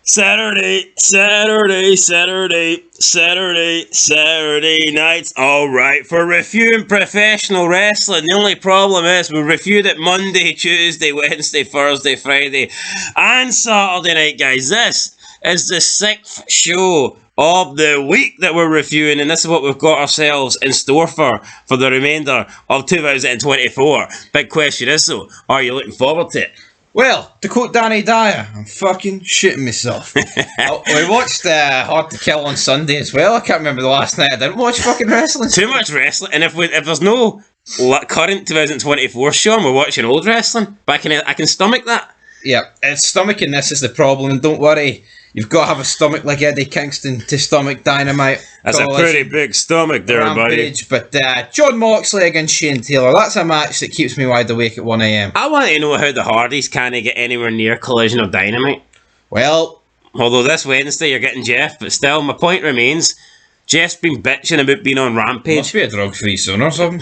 Saturday nights. Alright, for reviewing professional wrestling. The only problem is we reviewed it Monday, Tuesday, Wednesday, Thursday, Friday, and Saturday night, guys. This is the 6th show of the week that we're reviewing, and this is what we've got ourselves in store for the remainder of 2024. Big question is though, are you looking forward to it? Well, to quote Danny Dyer, I'm fucking shitting myself. We watched Hard to Kill on Sunday as well. I can't remember the last night I didn't watch fucking wrestling. Too much wrestling, and if there's no current 2024 show and we're watching old wrestling, but I can stomach that. Yeah, stomaching this is the problem, and don't worry, you've got to have a stomach like Eddie Kingston to stomach Dynamite. That's a pretty big stomach there, Rampage, buddy. But John Moxley against Shane Taylor, that's a match that keeps me wide awake at 1 a.m. I want to know how the Hardys can't get anywhere near Collision or Dynamite. Well, although this Wednesday you're getting Jeff, but still, my point remains, Jeff's been bitching about being on Rampage. Must be a drug-free son or something.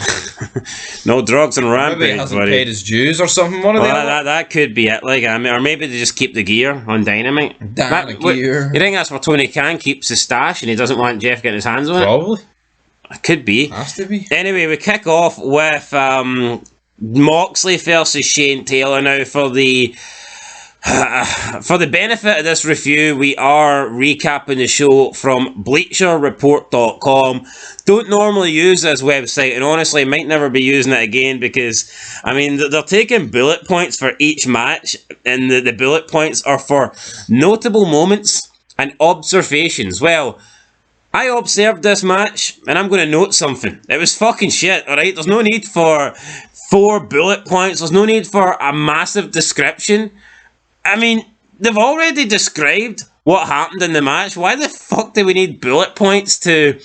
No drugs on Rampage, maybe he hasn't buddy. paid his dues or something. That could be it. Like, or maybe they just keep the gear on Dynamite. Gear. You think that's where Tony Khan keeps his stash and he doesn't want Jeff getting his hands on Probably. It could be. Has to be. Anyway, we kick off with Moxley versus Shane Taylor. Now, for the benefit of this review, we are recapping the show from BleacherReport.com. Don't normally use this website, and honestly, might never be using it again because, I mean, they're taking bullet points for each match, and the bullet points are for notable moments and observations. Well, I observed this match, and I'm going to note something. It was fucking shit, alright? There's no need for 4 bullet points. There's no need for a massive description. I mean, they've already described what happened in the match. Why the fuck do we need bullet points to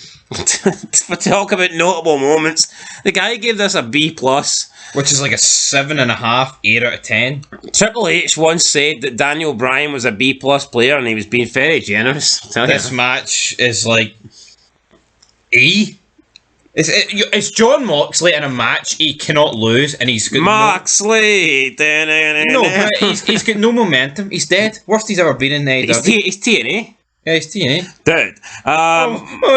talk about notable moments? The guy gave this a B+. Which is like a 7.5, 8 out of 10. Triple H once said that Daniel Bryan was a B+ player and he was being very generous. This match is like E. It's John Moxley in a match he cannot lose, and he's got Moxley. No, but he's got no momentum. He's dead. Worst he's ever been in AEW. He's TNA. Yeah, he's TNA. Dude.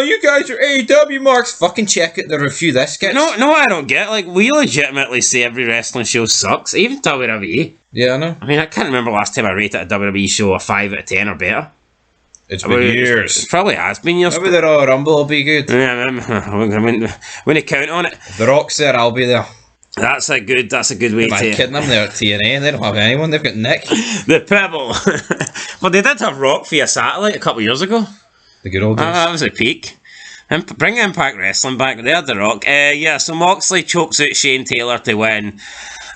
You guys are AEW marks. Fucking check it. The review this sketch. No, I don't get. Like, we legitimately say every wrestling show sucks, even WWE. Yeah, I know. I mean, I can't remember last time I rated a WWE show a 5 out of 10 or better. It's been years. It probably has been years. Maybe the Royal Rumble will be good. Yeah, when you count on it. If The Rock's there, I'll be there. That's a good way to... kidding them, they're at TNA. They don't have anyone. They've got Nick. The Pebble. Well, they did have Rock via satellite a couple of years ago. The good old days. That was a peak. Bring Impact Wrestling back. They had The Rock. Yeah, so Moxley chokes out Shane Taylor to win.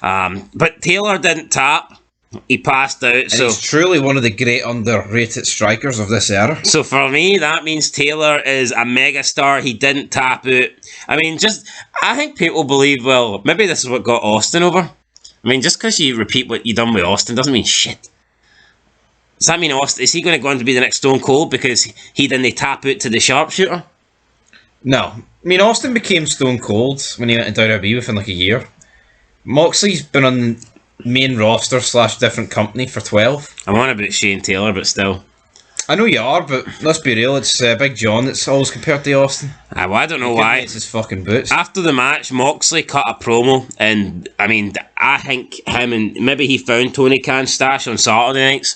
But Taylor didn't tap. He passed out. And he's truly one of the great underrated strikers of this era. So for me, that means Taylor is a megastar. He didn't tap out. I mean, I think people believe, well, maybe this is what got Austin over. I mean, just because you repeat what you done with Austin doesn't mean shit. Does that mean Austin, is he going to go on to be the next Stone Cold because he didn't tap out to the sharpshooter? No. I mean, Austin became Stone Cold when he went to WWE within like a year. Moxley's been on main roster / different company for 12. I'm on about Shane Taylor, but still. I know you are, but let's be real, it's Big John that's always compared to Austin. Well, I don't know why. It's his fucking boots. After the match, Moxley cut a promo, and I mean, I think him and maybe he found Tony Khan's stash on Saturday nights,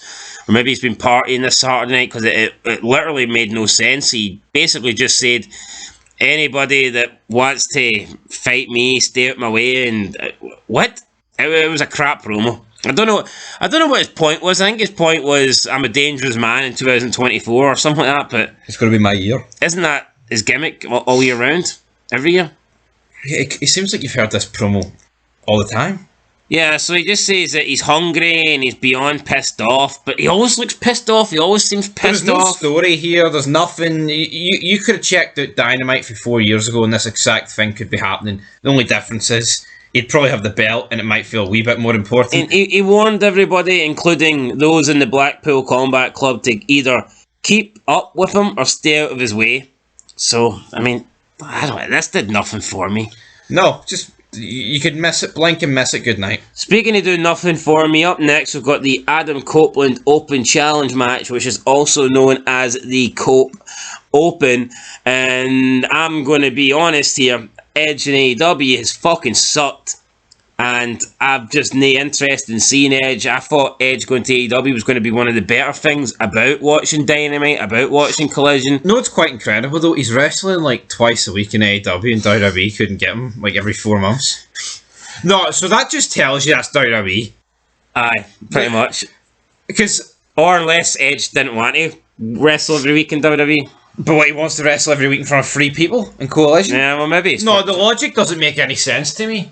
or maybe he's been partying this Saturday night because it literally made no sense. He basically just said, anybody that wants to fight me, stay out my way, and what? It was a crap promo. I don't know what his point was. I think his point was, I'm a dangerous man in 2024 or something like that, but it's going to be my year. Isn't that his gimmick all year round? Every year? Yeah, it seems like you've heard this promo all the time. Yeah, so he just says that he's hungry and he's beyond pissed off, but he always looks pissed off. He always seems pissed off. There's no story here. There's nothing. You could have checked out Dynamite for 4 years ago and this exact thing could be happening. The only difference is he'd probably have the belt and it might feel a wee bit more important. And he warned everybody, including those in the Blackpool Combat Club, to either keep up with him or stay out of his way. So, I mean, this did nothing for me. No, just You could miss it, blink and miss it. Good night. Speaking of doing nothing for me, up next we've got the Adam Copeland Open Challenge match, which is also known as the Cope Open. And I'm going to be honest here, Edge and AEW has fucking sucked. And I've just no interest in seeing Edge. I thought Edge going to AEW was going to be one of the better things about watching Dynamite, about watching Collision. No, it's quite incredible though. He's wrestling like twice a week in AEW, and WWE couldn't get him like every 4 months. No, so that just tells you that's WWE. Aye, pretty much. Because, or unless Edge didn't want to wrestle every week in WWE. But what, he wants to wrestle every week in front of 3 people in Coalition? Yeah, well maybe. No, the logic doesn't make any sense to me.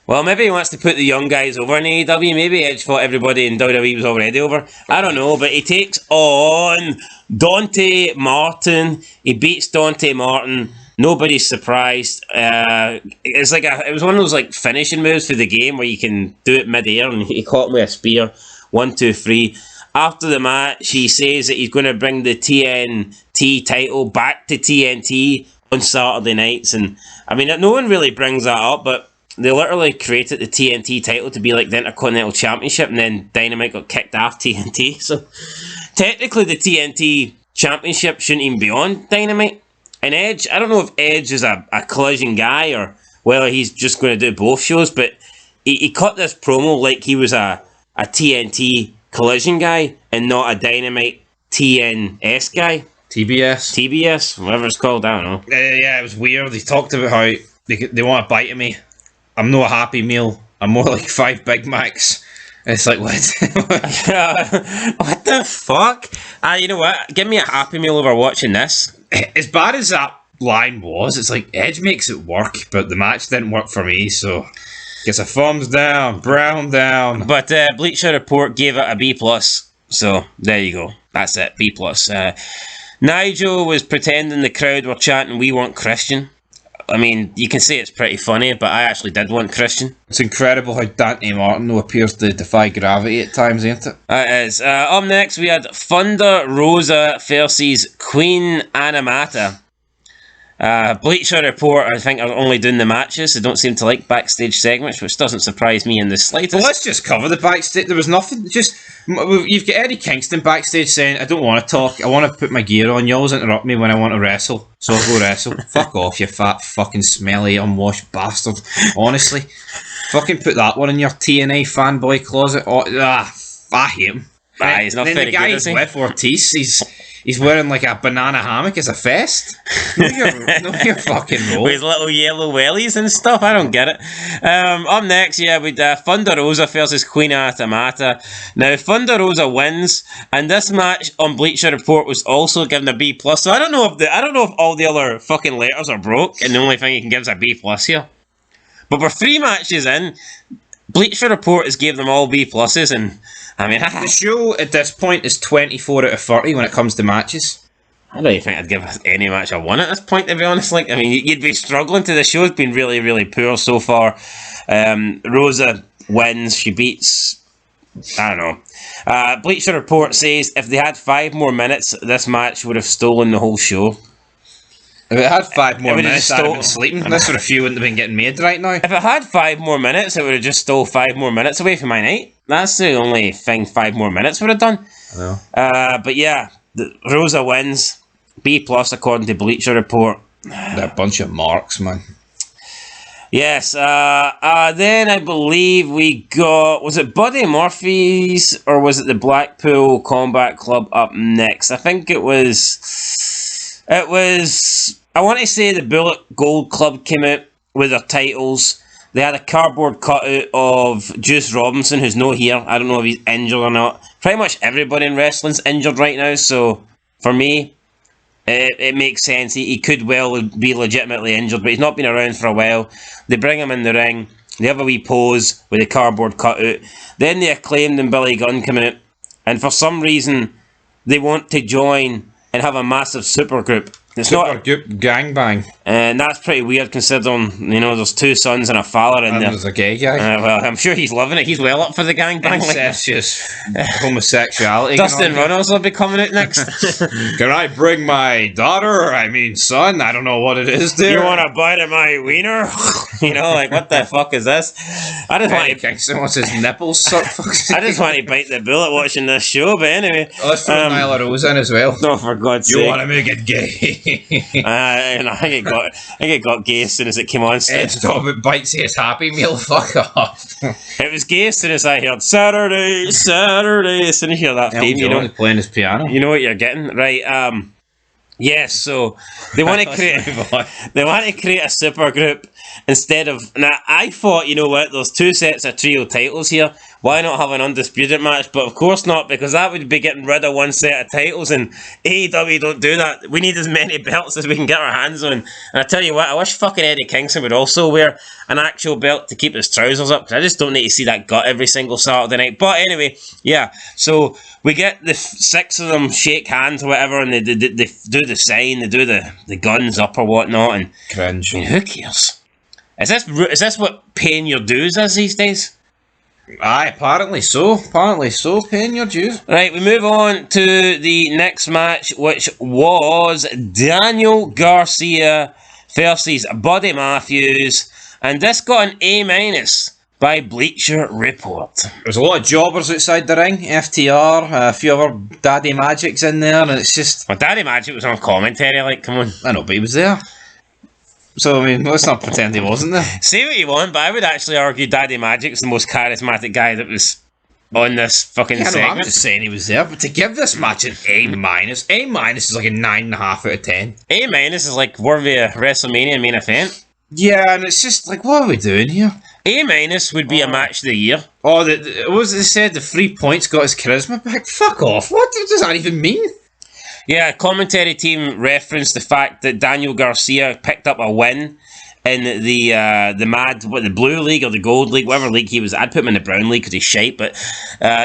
Well, maybe he wants to put the young guys over in AEW. Maybe Edge thought everybody in WWE was already over. I don't know, but he takes on Dante Martin. He beats Dante Martin. Nobody's surprised. It was one of those like finishing moves for the game where you can do it mid-air, and he caught him with a spear. 1, 2, 3. After the match, he says that he's going to bring the TNT title back to TNT on Saturday nights. And I mean, no one really brings that up, but they literally created the TNT title to be like the Intercontinental Championship, and then Dynamite got kicked off TNT. So technically the TNT Championship shouldn't even be on Dynamite. And Edge, I don't know if Edge is a Collision guy or whether he's just going to do both shows, but he cut this promo like he was a TNT Collision guy and not a Dynamite TNS guy. TBS, whatever it's called, I don't know. Yeah, it was weird. He talked about how they want a bite of me. I'm not a Happy Meal. I'm more like 5 Big Macs. It's like, what? What the fuck? You know what? Give me a Happy Meal over watching this. As bad as that line was, it's like Edge makes it work, but the match didn't work for me, so gets a thumbs down, brown down. But Bleacher Report gave it a B+, so there you go. That's it, B+. Nigel was pretending the crowd were chanting, "We want Christian." I mean, you can say it's pretty funny, but I actually did want Christian. It's incredible how Dante Martin appears to defy gravity at times, ain't it? It is. Up next, we had Thunder Rosa versus Queen Animata. Bleacher Report, I think, are only doing the matches. They don't seem to like backstage segments, which doesn't surprise me in the slightest. Well, let's just cover the backstage. There was nothing. Just you've got Eddie Kingston backstage saying, "I don't want to talk. I want to put my gear on. You always interrupt me when I want to wrestle, so I'll go wrestle." Fuck off, you fat, fucking smelly, unwashed bastard. Honestly, fucking put that one in your TNA fanboy closet. I hate him. He's not very the guy good, is he? with Ortiz, he's wearing like a banana hammock as a vest. Know your fucking role. With little yellow wellies and stuff. I don't get it. Up next, yeah, with Thunder Rosa versus Queen Automata. Now, Thunder Rosa wins, and this match on Bleacher Report was also given a B+. So I don't know if all the other fucking letters are broke, and the only thing you can give is a B+ here. But we're 3 matches in. Bleacher Report has gave them all B+, and I mean, the show at this point is 24 out of 30 when it comes to matches. I don't even think I'd give any match a 1 at this point, to be honest. Like, I mean, you'd be struggling to. The show's been really, really poor so far. Rosa wins. She beats, I don't know. Bleacher Report says if they had 5 more minutes, this match would have stolen the whole show. If it had 5 more minutes, I'd have been sleeping. This sort of few wouldn't have been getting made right now. If it had 5 more minutes, it would have just stole 5 more minutes away from my night. That's the only thing 5 more minutes would have done. I know. But yeah, Rosa wins. B+ according to Bleacher Report. They're a bunch of marks, man. Yes. Then I believe we got... Was it Buddy Murphy's or was it the Blackpool Combat Club up next? I think it was... I want to say the Bullet Gold Club came out with their titles. They had a cardboard cutout of Juice Robinson, who's not here. I don't know if he's injured or not. Pretty much everybody in wrestling's injured right now, so for me, it makes sense. He could well be legitimately injured, but he's not been around for a while. They bring him in the ring. They have a wee pose with a cardboard cutout. Then the Acclaimed and Billy Gunn come out, and for some reason, they want to join and have a massive supergroup. It's not gangbang, and that's pretty weird considering there's 2 sons and a father in and there. There's a gay guy. Well, I'm sure he's loving it. He's well up for the gangbang. Incestuous homosexuality. Dustin Runnels will be coming out next. Can I bring my daughter? I mean, son. I don't know what it is. There. You want a bite of my wiener? You know, like, what the fuck is this? I just want Eddie to... Kingston wants his nipples sucked. I just want to bite the bullet watching this show, but anyway. Let's throw Nyla Rose in as well. No, for God's You sake. want to make it gay? I think it got gay as soon as it came on. Stop it, bites his Happy Meal. Fuck off. It was gay as soon as I heard Saturday. As soon as you hear that theme, you know, playing his piano. you know what you're getting, right? Yes, so they want to create a super group instead of. Now I thought, you know what, there's 2 sets of trio titles here. Why not have an undisputed match? But of course not, because that would be getting rid of 1 set of titles, and AEW don't do that. We need as many belts as we can get our hands on. And I tell you what, I wish fucking Eddie Kingston would also wear an actual belt to keep his trousers up, because I just don't need to see that gut every single Saturday night. But anyway, yeah, so we get the 6 of them shake hands or whatever, and they do the sign, they do the guns up or whatnot, and Cringe. I mean, who cares? Is this what paying your dues is these days? Aye, apparently so. Paying your dues. Right, we move on to the next match, which was Daniel Garcia versus Buddy Matthews, and this got an A- by Bleacher Report. There's a lot of jobbers outside the ring. FTR, a few other Daddy Magics in there, and it's just... Well, Daddy Magic was on commentary, like, come on. I know, but he was there. So, I mean, let's not pretend he wasn't there. Say what you want, but I would actually argue Daddy Magic's the most charismatic guy that was on this fucking Yeah, no, segment. I'm just saying he was there, but to give this match an A-, A- is like a 9.5 out of 10. A- is like worthy of WrestleMania main event. Yeah, and it's just like, what are we doing here? A- would be a match of the year. Oh, what was it they said? The 3 points got his charisma back? Fuck off. What does that even mean? Yeah, commentary team referenced the fact that Daniel Garcia picked up a win in the blue league or the gold league, whatever league he was. I'd put him in the brown league because he's shite, but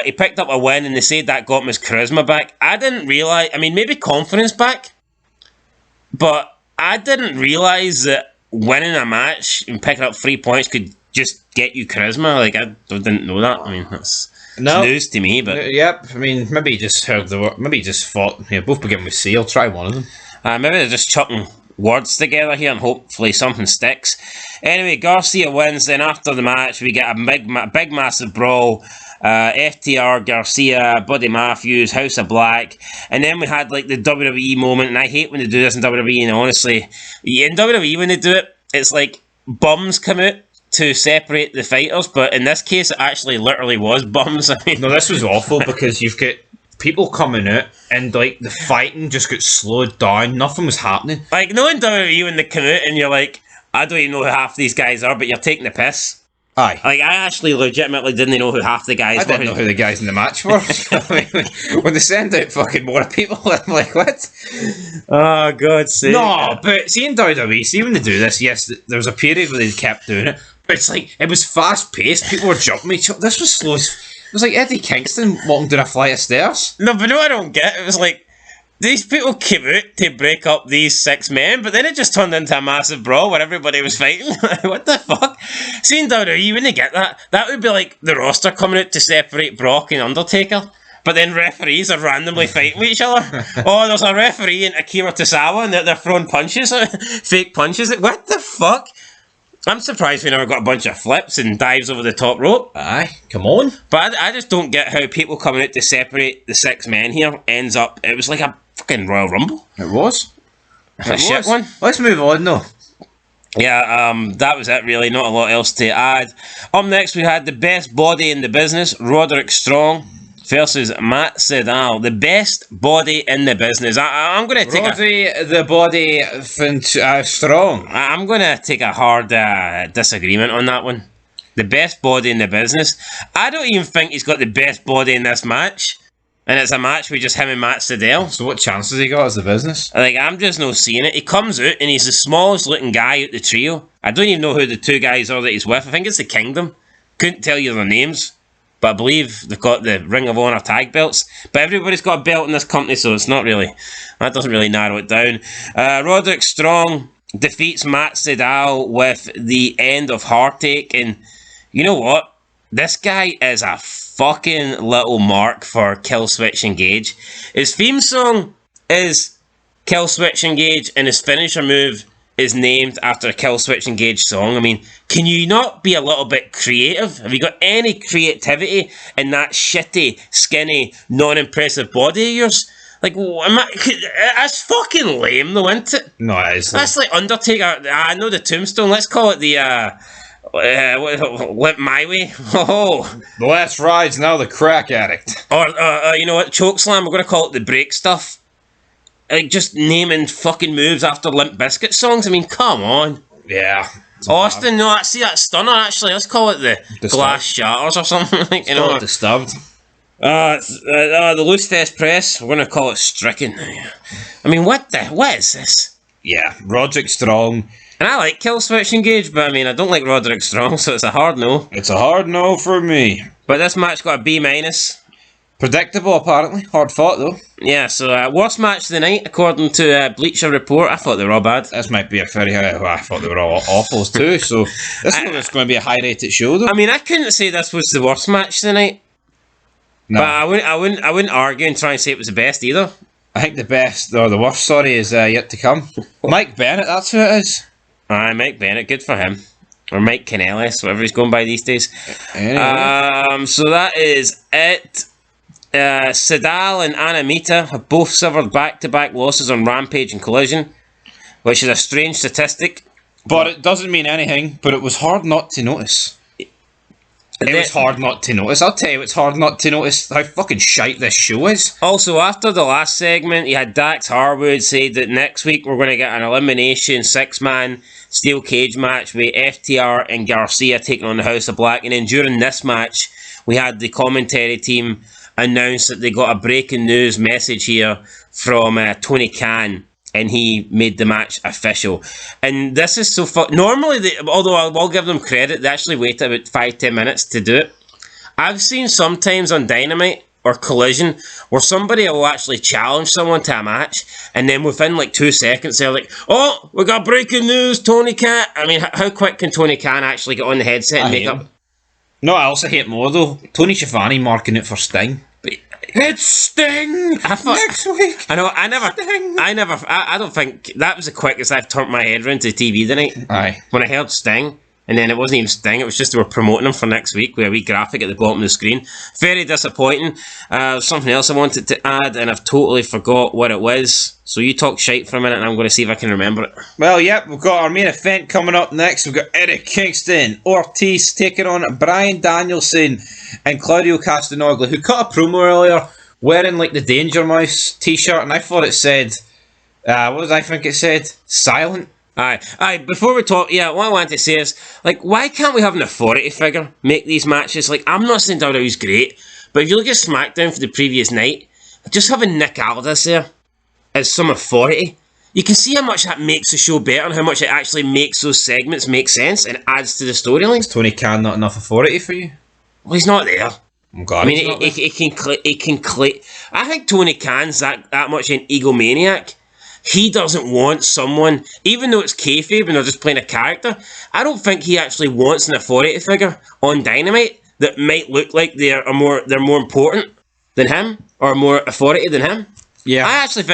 he picked up a win, and they said that got him his charisma back. I didn't realise, I mean, maybe confidence back, but I didn't realise that winning a match and picking up 3 points could just get you charisma. Like, I didn't know that. I mean, that's news to me, but... Yep, I mean, maybe he just heard the word, maybe he just thought, yeah, both begin with C, I'll try one of them. Maybe they're just chucking words together here and hopefully something sticks. Anyway, Garcia wins. Then after the match, we get a big massive brawl. FTR, Garcia, Buddy Matthews, House of Black, and then we had like the WWE moment, and I hate when they do this in WWE, and honestly, in WWE when they do it, it's like bums come out to separate the fighters, but in this case it actually literally was bums. I mean, No, this was awful because you've got people coming out and like the fighting just got slowed down, nothing was happening. like, no, in WWE when they come out and you're like, I don't even know who half these guys are, but you're taking the piss. Aye. Like, I actually legitimately didn't know who half the guys I were. didn't know who the guys in the match were. I mean, when they send out fucking more people, I'm like, what? Oh, God's sake. No, but see in WWE, see when they do this, yes, there was a period where they kept doing it, but it's like, it was fast paced, people were jumping each other. This was slow as... It was like Eddie Kingston walking down a flight of stairs. No, but no, I don't get. It was like, these people came out to break up these 6 men, but then it just turned into a massive brawl where everybody was fighting. What the fuck? Seeing WWE, when they get that, that would be like the roster coming out to separate Brock and Undertaker, but then referees are randomly fighting with each other. Oh, there's a referee in Akira Tozawa and they're throwing punches, fake punches. What the fuck? I'm surprised we never got a bunch of flips and dives over the top rope. Aye, come on. But I just don't get how people coming out to separate the 6 men here ends up... It was like a fucking Royal Rumble. It was. A shit one. Let's move on, though. Yeah, that was it really. Not a lot else to add. Up next, we had the best body in the business, Roderick Strong versus Matt Sydal. The best body in the business. I'm going to take Rodri, the body, strong. I'm going to take a hard disagreement on that one. The best body in the business. I don't even think he's got the best body in this match. And it's a match with just him and Matt Sydal. So what chances he got as the business? Like, I'm just not seeing it. He comes out and he's the smallest looking guy out the trio. I don't even know who the 2 guys are that he's with. I think it's the Kingdom. Couldn't tell you their names. But I believe they've got the Ring of Honor tag belts. But everybody's got a belt in this company, so it's not really... That doesn't really narrow it down. Roderick Strong defeats Matt Sydal with the end of Heartache. And you know what? This guy is a fucking little mark for Kill Switch Engage. His theme song is Kill Switch Engage, and his finisher move is named after a Killswitch Engage song. I mean, can you not be a little bit creative? Have you got any creativity in that shitty, skinny, non-impressive body of yours? Like, that's fucking lame though, isn't it? No, it is. That's like Undertaker. I know the tombstone. Let's call it the, Limp My Way. Oh. The last ride's now the crack addict. Or, you know what, Chokeslam, we're going to call it the break stuff. Like, just naming fucking moves after Limp Bizkit songs. I mean, come on. Yeah. Austin, no, see that stunner actually. Let's call it the glass shatters or something. Like, you know, disturbed. The Loose Fest Press. We're gonna call it stricken. I mean, what is this? Yeah, Roderick Strong. And I like Killswitch Engage, but I mean, I don't like Roderick Strong, so it's a hard no. It's a hard no for me. But this match got a B-. Predictable, apparently. Hard fought, though. Yeah, so worst match of the night, according to Bleacher Report. I thought they were all bad. This might be a very I thought they were all awfuls too, so this is going to be a high-rated show, though. I mean, I couldn't say this was the worst match of the night. No. But I wouldn't argue and try and say it was the best either. I think the best, or the worst, is yet to come. Mike Bennett, that's who it is. Mike Bennett, good for him. Or Mike Canellis, whatever he's going by these days. Anyway. So that is it. Sydal and Anamita have both suffered back-to-back losses on Rampage and Collision, which is a strange statistic. But it doesn't mean anything, but it was hard not to notice. It was hard not to notice. I'll tell you, it's hard not to notice how fucking shite this show is. Also, after the last segment, you had Dax Harwood say that next week we're going to get an elimination 6-man steel cage match with FTR and Garcia taking on the House of Black. And then during this match, we had the commentary team announced that they got a breaking news message here from Tony Khan, and he made the match official. And this is so normally, although I will give them credit, they actually wait about 5-10 minutes to do it. I've seen sometimes on Dynamite or Collision where somebody will actually challenge someone to a match, and then within like 2 seconds they're like, "Oh, we got breaking news, Tony Khan." I mean, how quick can Tony Khan actually get on the headset and make up? No, I also hate more though. Tony Schiavone marking it for Sting. It's Sting next week. I know. I don't think that was the quickest I've turned my head around to the TV tonight. Aye. When I heard Sting, and then it wasn't even Sting. It was just they were promoting him for next week with a wee graphic at the bottom of the screen. Very disappointing. Something else I wanted to add, and I've totally forgot what it was. So you talk shite for a minute, and I'm going to see if I can remember it. Well, yep, we've got our main event coming up next. We've got Eddie Kingston, Ortiz taking on Bryan Danielson and Claudio Castagnoli, who cut a promo earlier wearing like the Danger Mouse t-shirt, and I thought it said, what did I think it said? Silent. Aye. Before we talk, what I wanted to say is, like, why can't we have an authority figure make these matches? Like, I'm not saying WWE's great, but if you look at SmackDown for the previous night, just having Nick Aldis there as some authority, you can see how much that makes the show better and how much it actually makes those segments make sense and adds to the storylines. Is Tony Khan not enough authority for you? Well, he's not there. I'm glad. I mean, he can click. I think Tony Khan's that much an egomaniac. He doesn't want someone, even though it's kayfabe and they're just playing a character, I don't think he actually wants an authority figure on Dynamite that might look like they're more important than him or more authority than him. Yeah.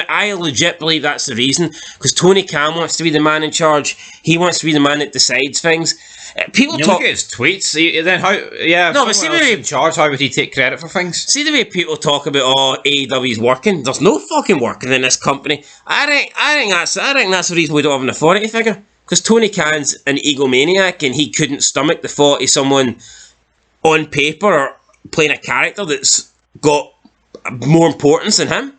I legit believe that's the reason, because Tony Khan wants to be the man in charge. He wants to be the man that decides things. People you talk. Look at his tweets. Then how? Yeah. No, but see the way in charge. How would he take credit for things? See the way people talk about AEW's working. There's no fucking working in this company. I think that's the reason we don't have an authority figure, because Tony Khan's an egomaniac and he couldn't stomach the thought of someone on paper or playing a character that's got more importance than him.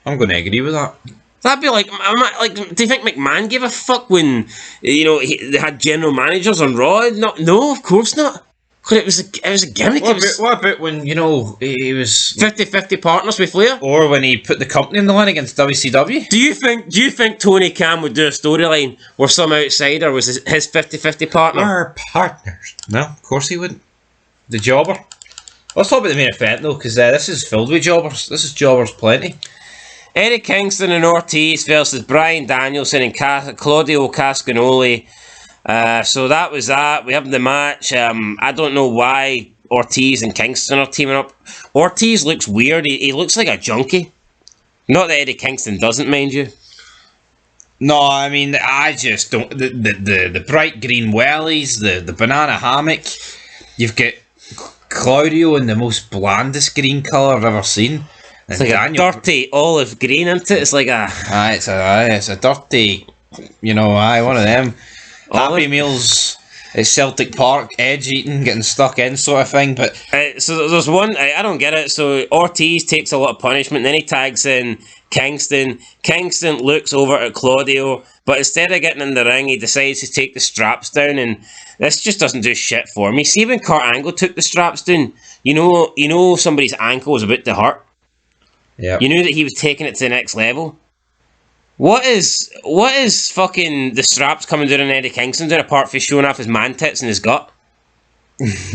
I'm going to agree with that. That'd be like, do you think McMahon gave a fuck when, they had general managers on Raw? No, of course not. It was a gimmick. What about when, he was 50-50 partners with Flair? Or when he put the company in the line against WCW? Do you think Tony Khan would do a storyline where some outsider was his 50-50 partner? We're partners. No, of course he wouldn't. The jobber. Let's talk about the main event though, because this is filled with jobbers. This is jobbers plenty. Eddie Kingston and Ortiz versus Bryan Danielson and Claudio Castagnoli. So that was that. We have the match. I don't know why Ortiz and Kingston are teaming up. Ortiz looks weird. He looks like a junkie. Not that Eddie Kingston doesn't, mind you. No, I mean, I just don't. The bright green wellies, the banana hammock. You've got Claudio in the most blandest green colour I've ever seen. It's like a dirty olive green, isn't it? It's like a... It's a dirty, one of them. Happy Meals at Celtic Park, edge eating, getting stuck in sort of thing. But so there's one, I don't get it. So Ortiz takes a lot of punishment, then he tags in Kingston. Kingston looks over at Claudio, but instead of getting in the ring, he decides to take the straps down, and this just doesn't do shit for me. See, when Kurt Angle took the straps down, you know somebody's ankle was about to hurt. Yeah. You knew that he was taking it to the next level. What is fucking the straps coming down on Eddie Kingston doing apart from showing off his man tits and his gut?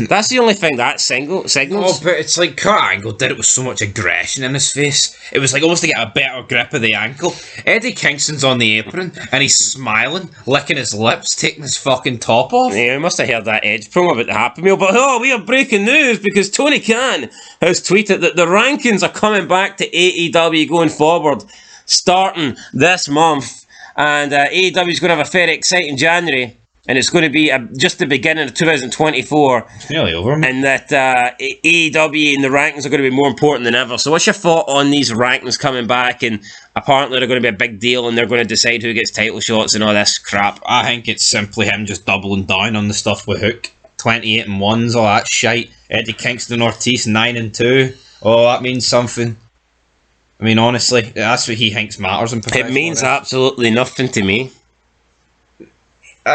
That's the only thing that signals. Oh, but it's like Kurt Angle did it with so much aggression in his face. It was like almost to get a better grip of the ankle. Eddie Kingston's on the apron and he's smiling, licking his lips, taking his fucking top off. Yeah, we must have heard that Edge promo about the Happy Meal. But we have breaking news because Tony Khan has tweeted that the rankings are coming back to AEW going forward, starting this month. And AEW is going to have a very exciting January. And it's going to be just the beginning of 2024. It's nearly over. And that AEW and the rankings are going to be more important than ever. So what's your thought on these rankings coming back? And apparently they're going to be a big deal and they're going to decide who gets title shots and all this crap. I think it's simply him just doubling down on the stuff with Hook. 28-1s, all that shite. Eddie Kingston Ortiz 9-2. Oh, that means something. I mean, honestly, that's what he thinks matters in professional. It means absolutely nothing to me.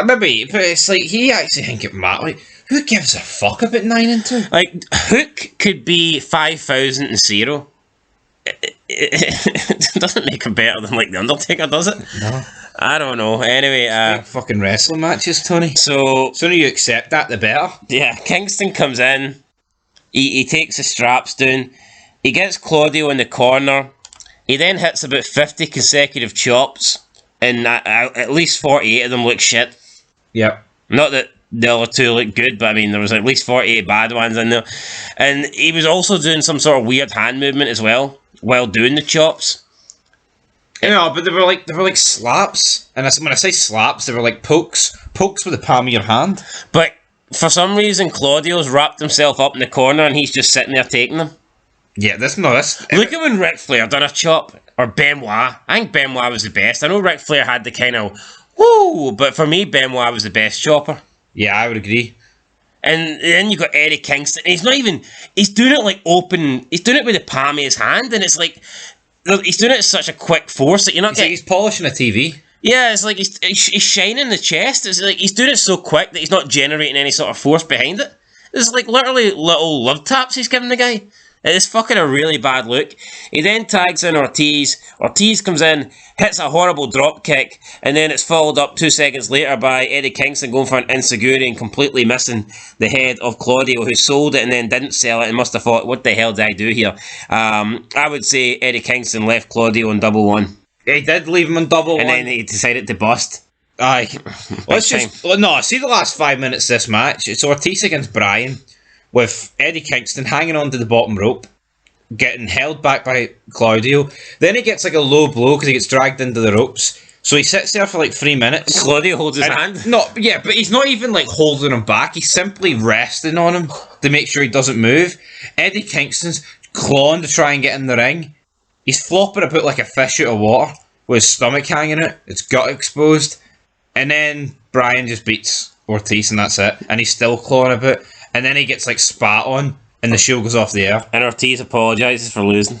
Maybe, but it's like he actually think it matters. Like, who gives a fuck about 9-2? Like, Hook could be 5,000-0. It doesn't make him better than like the Undertaker, does it? No. I don't know. Anyway, fucking wrestling matches, Tony. So sooner you accept that, the better. Yeah, Kingston comes in. He takes the straps down. He gets Claudio in the corner. He then hits about 50 consecutive chops, and at least 48 of them look shit. Yep. Not that the other two look good, but I mean, there was at least 48 bad ones in there. And he was also doing some sort of weird hand movement as well, while doing the chops. But they were like slaps. And when I say slaps, they were like pokes with the palm of your hand. But for some reason, Claudio's wrapped himself up in the corner and he's just sitting there taking them. Yeah, this. Look at when Ric Flair done a chop, or Benoit. I think Benoit was the best. I know Ric Flair had the kind of woo, but for me, Benoit was the best chopper. Yeah, I would agree. And then you got Eddie Kingston. He's doing it like open. He's doing it with the palm of his hand, and it's like he's doing it at such a quick force that you're not getting. He's polishing a TV. Yeah, it's like he's shining the chest. It's like he's doing it so quick that he's not generating any sort of force behind it. It's like literally little love taps he's giving the guy. It's fucking a really bad look. He then tags in Ortiz. Ortiz comes in, hits a horrible drop kick, and then it's followed up 2 seconds later by Eddie Kingston going for an enziguri and completely missing the head of Claudio, who sold it and then didn't sell it and must have thought, what the hell did I do here? I would say Eddie Kingston left Claudio on double one. He did leave him on double one. And then he decided to bust. Aye. See the last 5 minutes of this match. It's Ortiz against Bryan, with Eddie Kingston hanging onto the bottom rope, getting held back by Claudio. Then he gets like a low blow because he gets dragged into the ropes. So he sits there for like 3 minutes. Claudio holds his hand. But he's not even like holding him back. He's simply resting on him to make sure he doesn't move. Eddie Kingston's clawing to try and get in the ring. He's flopping about like a fish out of water with his stomach hanging out. It's gut exposed. And then Bryan just beats Ortiz and that's it. And he's still clawing about. And then he gets like spat on and the show goes off the air. And Ortiz apologises for losing.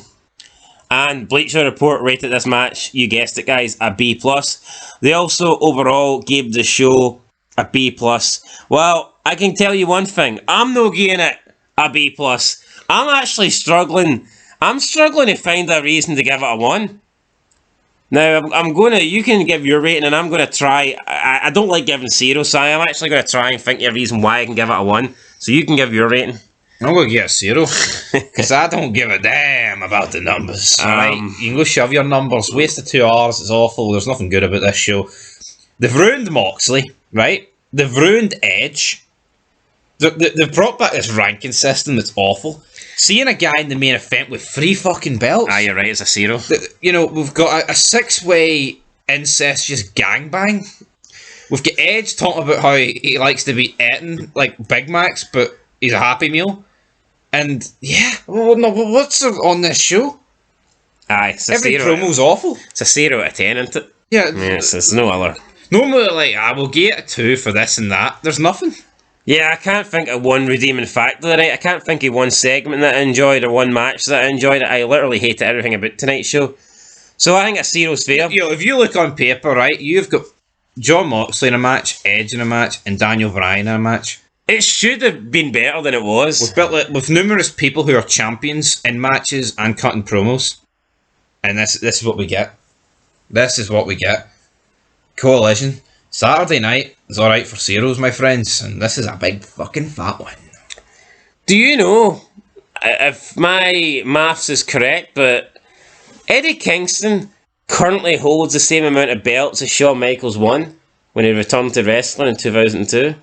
And Bleacher Report rated this match, you guessed it guys, a B+. They also overall gave the show a B+. Well, I can tell you one thing. I'm not giving it a B+. I'm actually struggling. I'm struggling to find a reason to give it a 1. Now, you can give your rating, and I'm going to try. I don't like giving 0, so I'm actually going to try and think of a reason why I can give it a 1. So you can give your rating. I'm going to give it 0, because I don't give a damn about the numbers. Alright, you can go shove your numbers. Wasted 2 hours, it's awful, there's nothing good about this show. They've ruined Moxley, right? They've ruined Edge. They've brought back this ranking system that's awful. Seeing a guy in the main event with 3 fucking belts. You're right, it's a 0. We've got a 6-way incestuous gangbang. We've got Edge talking about how he likes to be eating like Big Macs, but he's a Happy Meal. And yeah, well, no, what's on this show? Aye, it's a Every 0. promo's awful. It's a 0 out of 10, isn't it? Yeah, It's no other. normally like I will get a 2 for this and that. There's nothing. Yeah, I can't think of one redeeming factor, right? I can't think of one segment that I enjoyed or one match that I enjoyed. I literally hated everything about tonight's show. So I think a 0's fair. You know, if you look on paper, right, you've got John Moxley in a match, Edge in a match, and Daniel Bryan in a match. It should have been better than it was. With numerous people who are champions in matches and cutting promos. And this is what we get. This is what we get. Coalition. Saturday night is alright for zeros, my friends. And this is a big fucking fat one. Do you know if my maths is correct, but Eddie Kingston currently holds the same amount of belts as Shawn Michaels won when he returned to wrestling in 2002?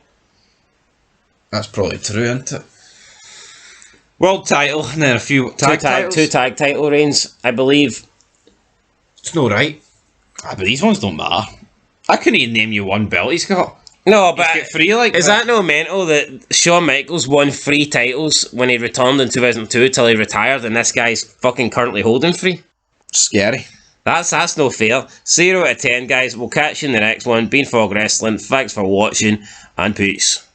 That's probably true, isn't it? World title, and then a few titles. Two tag title reigns, I believe. It's no right. But these ones don't matter. I couldn't even name you one belt he's got. No, but He's got 3 like is that no mental that Shawn Michaels won 3 titles when he returned in 2002 till he retired, and this guy's fucking currently holding 3? Scary. That's no fair. 0 out of 10, guys. We'll catch you in the next one. Bean Fog Wrestling. Thanks for watching, and peace.